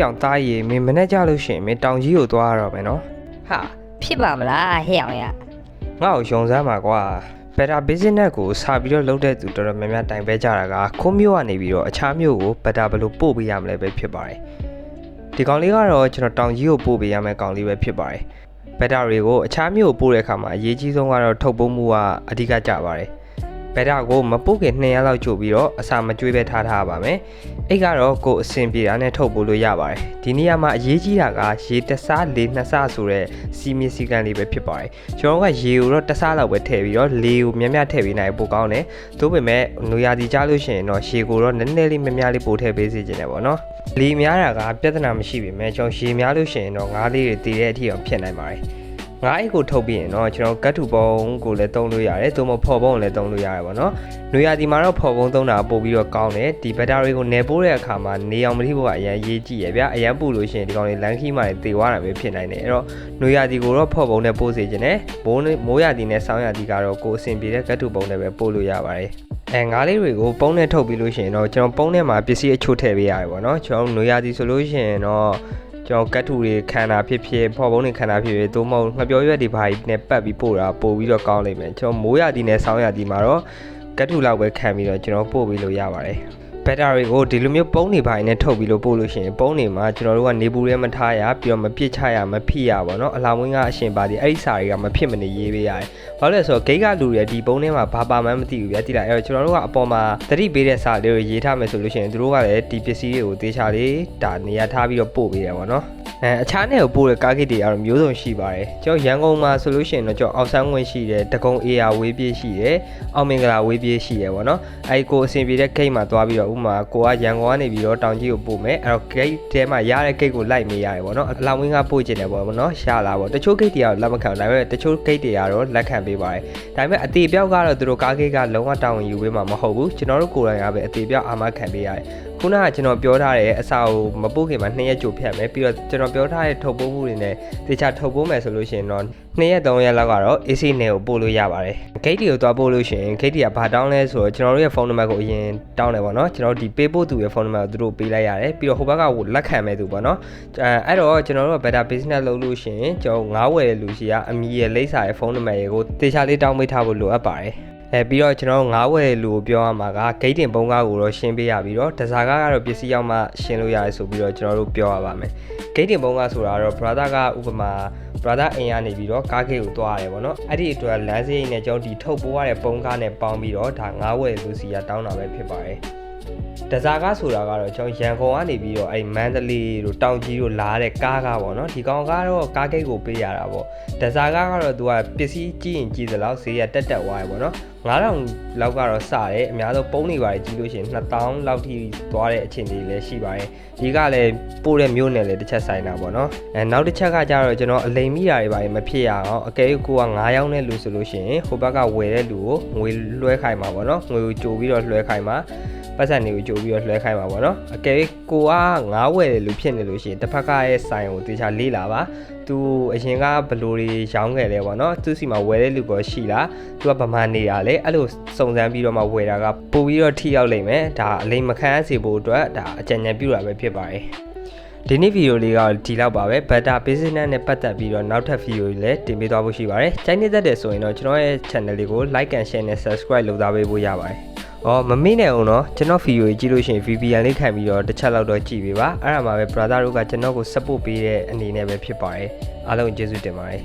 အောင်သားရီမင်းမနဲ့ကြလို့ရှိရင်မင်းတောင်ကြီးကိုသွားရတော့မယ်နော် ဟာဖြစ်ပါမလားဟဲ့အောင်ရ ငါ့ကိုယုံစမ်းပါကွာ better business ကိုစာပြီးတော့လုပ်တဲ့သူတော်တော်များများတိုင်ပဲကြတာကခုံးမျိုးကနေပြီးတော့အခြားမျိုးကို better ဘယ်လိုပို့ပေးရမလဲပဲဖြစ်ပါတယ်ဒီကောင်လေးကတော့ကျွန်တော်တောင်ကြီးကိုပို့ပေးရမယ့်ကောင်လေးပဲဖြစ်ပါတယ် better တွေကိုအခြားမျိုးကိုပို့တဲ့အခါမှာအရေးကြီးဆုံးကတော့ထုတ်ပိုးမှုကအဓိကကျပါတယ်ဘက်တာကိုမပုတ်ခင်2ရက်လောက်ကြိုပြီးတော့အစာမကျွေးပဲထားပါမယ်။အဲ့ကတော့ကိုယ်အဆင်ပြေတာနဲ့ထုတ်ပိုးလို့ရပါတယ်။ဒီနေရာမှာအရေးကြီးတာကရေတဆလေ2ဆဆိုတဲ့စီမီစီကန်လေးပဲဖြစ်ပါတယ်။ကျွန်တော်ကရေကိုတော့1ဆလောက်ပဲထည့်ပြီးတော့လေကိုများများထည့်ပေးနိုင်ပိုကောင်းတယ်။သို့ပေမဲ့နွေရာသီကြားလို့ရှိရင်တော့ရေကိုတော့နည်းနည်းလေးများများလေးပို့ထည့်ပေးစီခြင်းတယ်ပေါ့နော်။လေများတာကပြဿနာမရှိပေမဲ့ကျွန်တော်ရေများလို့ရှိရင်တော့ငါးလေးတွေတည်တဲ့အထိအောင်ဖြစ်နိုင်ပါတယ်။ငါးအိတ်ကိုထုတ်ပြီးရင်တော့ကျွန်တော်ကတ်ထူပုံကိုလည်းသုံးလို့ရတယ်သို့မဟုတ်ဖော်ပုံကိုလည်းသုံးလို့ရတယ်ပေါ့နော်။နွေရာသီမှာတော့ဖော်ပုံသုံးတာပို့ပြီးတော့ကောင်းတယ်ဒီဘက်တာတွေကိုနယ်ပိုးတဲ့အခါမှာနေအောင်မထိဖို့ကအရန်ရေးကြည့်ရဗျာအရန်ပို့လို့ရှိရင်ဒီကောင်လေးလမ်းခီးမှလည်းတေသွားတာပဲဖြစ်နိုင်တယ်အဲ့တော့နွေရာသီကိုတော့ဖော်ပုံနဲ့ပို့စေခြင်းနဲ့မိုးရာသီနဲ့ဆောင်းရာသီကတော့ကိုယ်အဆင်ပြေတဲ့ကတ်ထူပုံနဲ့ပဲပို့လို့ရပါတယ်ငါးလေးတွေကိုပုံနဲ့ထုတ်ပြီးလို့ရှိရင်တော့ကျွန်တော်ပုံနဲ့မှာပစ္စည်းအချို့ထည့်ပေးရတယ်ပေါ့နော်ကျွန်တော်နွေရာသီဆိုလို့ရှိရင်တော့ကျွန်တော်ကတ်ထူတွေခန္ဓာဖြစ်ဖြစ်ဖော်ပုံတွေခန္ဓာဖြစ်ဖြစ်သို့မဟုတ်ငှက်ပြောရွက်တွေဘာကြီးနဲ့ပတ်ပြီးပို့တာပို့ပြီးတော့ကောင်းလိမ့်မယ်ကျွန်တော်မိုးရာသီနဲ့ဆောင်းရာသီမှာတော့ကတ်ထူလောက်ပဲခံပြီးတော့ကျွန်တော်ပို့ပြီးလို့ရပါတယ်ဘက်တာတွေကိုဒီလိုမျိုးပုံးနေပိုင်းနဲ့ထုတ်ပြီးလို့ပို့လို့ရှိရင်ပုံးနေမှာကျွန်တော်တို့ကနေပူရဲမထားရပြီးတော့မပစ်ချရမဖိရပါတော့အလောင်းဝင်းကအရှင်ပါဒီအဲ့ဒီစာတွေကမဖြစ်မနေရေးပေးရတယ်ဘာလို့လဲဆိုတော့ဂိတ်ကလူတွေဒီပုံးထဲမှာဘာပါမှန်းမသိဘူးဗျာတိလိုက်အဲ့တော့ကျွန်တော်တို့ကအပေါ်မှာသတိပေးတဲ့စာလေးကိုရေးထားမယ်ဆိုလို့ရှိရင်သူတို့ကလည်းဒီပစ္စည်းတွေကိုသေချာလေးဒါနေရာထားပြီးတော့ပို့ပေးတယ်ပေါ့နော်အခြားနယ်ကိုပို့တဲ့ကားဂိတ်တွေကတော့မျိုးစုံရှိပါတယ်ကျွန်တော်ရန်ကုန်မှာဆိုလို့ရှိရင်တော့ကျွန်တော်အောက်ဆန်းဝင်ရှိတယ်တကုံအေယာဝေးပြေးရှိတယ်အောင်မင်္ဂလာဝေးပြေးရှိတယ်ပေါ့နော်အဲ့ကိုအဆင်ပြေတဲ့ဂိတ်မှာသွားပြီးတော့ဥမာကိုကရန်ကုန်ကနေပြီးတော့တောင်ကြီးကိုပို့မယ်အဲ့တော့ဂိတ်ထဲမှာရတဲ့ဂိတ်ကိုလိုက်မေးရတယ်ပေါ့နော်အလောင်းဝင်းကပို့ကျင်တယ်ပေါ့နော်ရှာလာပေါ့တချို့ဂိတ်တွေကတော့လက်မခံဒါပေမဲ့တချို့ဂိတ်တွေကတော့လက်ခံပေးပါတယ်ဒါပေမဲ့အသေးပြောက်ကတော့သူတို့ကားဂိတ်ကလုံးဝတောင်းဝင်ယူပေးမှာမဟုတ်ဘူးကျွန်တော်တို့ကိုယ်တိုင်ကပဲအသေးပြောက်အာမခံပေးရတယ်ခုနကကျွန်တော်ပြောထားတဲ့အစာကိုမပို့ခင်မှာ2ရက်ကြိုဖြတ်မယ်ပြီးတော့ကျွန်တော်ပြောထားတဲ့ထုတ်ပိုးမှုတွေနဲ့တခြားထုတ်ပိုးမယ်ဆိုလို့ရှိရင်တော့2ရက်3ရက်လောက်ကတော့ AC နယ်ကိုပို့လို့ရပါတယ်ဂိတ်တွေကိုသွားပို့လို့ရှိရင်ဂိတ်တွေကဘာတောင်းလဲဆိုတော့ကျွန်တော်တို့ရဲ့ဖုန်းနံပါတ်ကိုအရင်တောင်းတယ်ပေါ့နော်ကျွန်တော်ဒီပေးပို့သူရဲ့ဖုန်းနံပါတ်ကိုသူတို့ပေးလိုက်ရတယ်ပြီးတော့ဟိုဘက်ကလက်ခံမဲ့သူပေါ့နော်အဲ့တော့ကျွန်တော်တို့က better business လုပ်လို့ရှိရင်ကျွန်တော်ငါးဝယ်လူရှိကအမီရဲ့လိပ်စာရဲ့ဖုန်းနံပါတ်ကိုတေချာလေးတောင်းပေးထားဖို့လိုအပ်ပါတယ်ပြီးတော့ကျွန်တော်ငါးဝယ်လူကိုပြောရမှာကဂိတ်တင်ပုံကားကိုတော့ရှင်းပေးရပြီးတော့တစားကားကတော့ပစ္စည်းရောက်မှရှင်းလို့ရတယ်ဆိုပြီးတော့ကျွန်တော်တို့ပြောရပါမယ်ဂိတ်တင်ပုံကားဆိုတာတော့ brother ကဥပမာ brother အိမ်ကနေပြီးတော့ကားဂိတ်ကိုသွားရတယ်ပေါ့နော်အဲ့ဒီအတွက်လမ်းစရိတ်နဲ့ကျွန်တော်ဒီထုတ်ပိုးရတဲ့ပုံကားနဲ့ပေါင်းပြီးတော့ဒါငါးဝယ်လူစီကတောင်းတာပဲဖြစ်ပါတယ်တစားကားဆိုတာကတော့ကျွန်တော်ရန်ကုန်ကနေပြီးတော့အဲ့မန္တလေးတို့တောင်ကြီးတို့လာတဲ့ကားပေါ့နော်ဒီကောင်ကတော့ကားဂိတ်ကိုပေးရတာပေါ့တစားကားကတော့သူကပစ္စည်းကြီးရင်ကြီးသလောက်ဈေးကတက်သွားရပေါ့နော်9000လောက်ကတော့စတယ်အများဆုံးပုံးနေပါတယ်ကြီးလို့ရှိရင်2000လောက်ထိသွားတဲ့အခြေအနေလည်းရှိပါတယ်ဒီကလည်းပို့တဲ့မျိုးနဲ့လည်းတစ်ချက်ဆိုင်တာပေါ့နော်နောက်တစ်ချက်ကကြတော့ကျွန်တော်အလိမ်မိတာတွေပါတယ်မဖြစ်ရအောင်အကယ်၍ကိုက9ယောက်နဲ့လူဆိုလို့ရှိရင်ဟိုဘက်ကဝယ်တဲ့လူကိုငွေလွှဲခိုင်းမှာပေါ့နော်ငွေကိုကြိုပြီးတော့လွှဲခိုင်းမှာပတ်စံတွေကိုကြိုပြီးတော့လွှဲခိုင်းပါပေါ့နော်အကယ်၍ကိုကငါးဝယ်လူဖြစ်နေလို့ရှိရင်တစ်ဖက်ကရဲ့ဆိုင်ကိုတေချာလေးလာပါသူအရင်ကဘလိုတွေရောင်းခဲ့လဲပေါ့နော်သူစီမှာဝယ်တဲ့လူကရှိလားသူကဗမာနေတာလေအဲ့လိုစုံစမ်းပြီးတော့မှဝယ်တာကပို့ပြီးတော့ထိရောက်လိမ့်မယ်ဒါအလိမ်မခံစေဖို့အတွက်ဒါအကြံဉာဏ်ပြုတာပဲဖြစ်ပါတယ်ဒီနေ့ဗီဒီယိုလေးကဒီလောက်ပါပဲ better business နဲ့ပတ်သက်ပြီးတော့နောက်ထပ်ဗီဒီယိုတွေလည်းတင်ပေးသွားဖို့ရှိပါတယ်ကြိုက်နေတတ်တယ်ဆိုရင်တော့ကျွန်တော်ရဲ့ channel လေးကို like and share နဲ့ subscribe လုပ်သားပေးဖို့ရပါတယ်မမေ့နဲ့အောင်တော့ကျွန်တော်ဗီဒီယိုကြီးကြည့်လို့ရှိရင် VPN လေးခံပြီးတော့တစ်ချက်လောက်တော့ကြည့်ပေးပါအဲ့ဒါမှပဲ brother တို့ကကျွန်တော်ကို support ပေးတဲ့အနေနဲ့ပဲဖြစ်ပါတယ်အားလုံးကျေးဇူးတင်ပါတယ်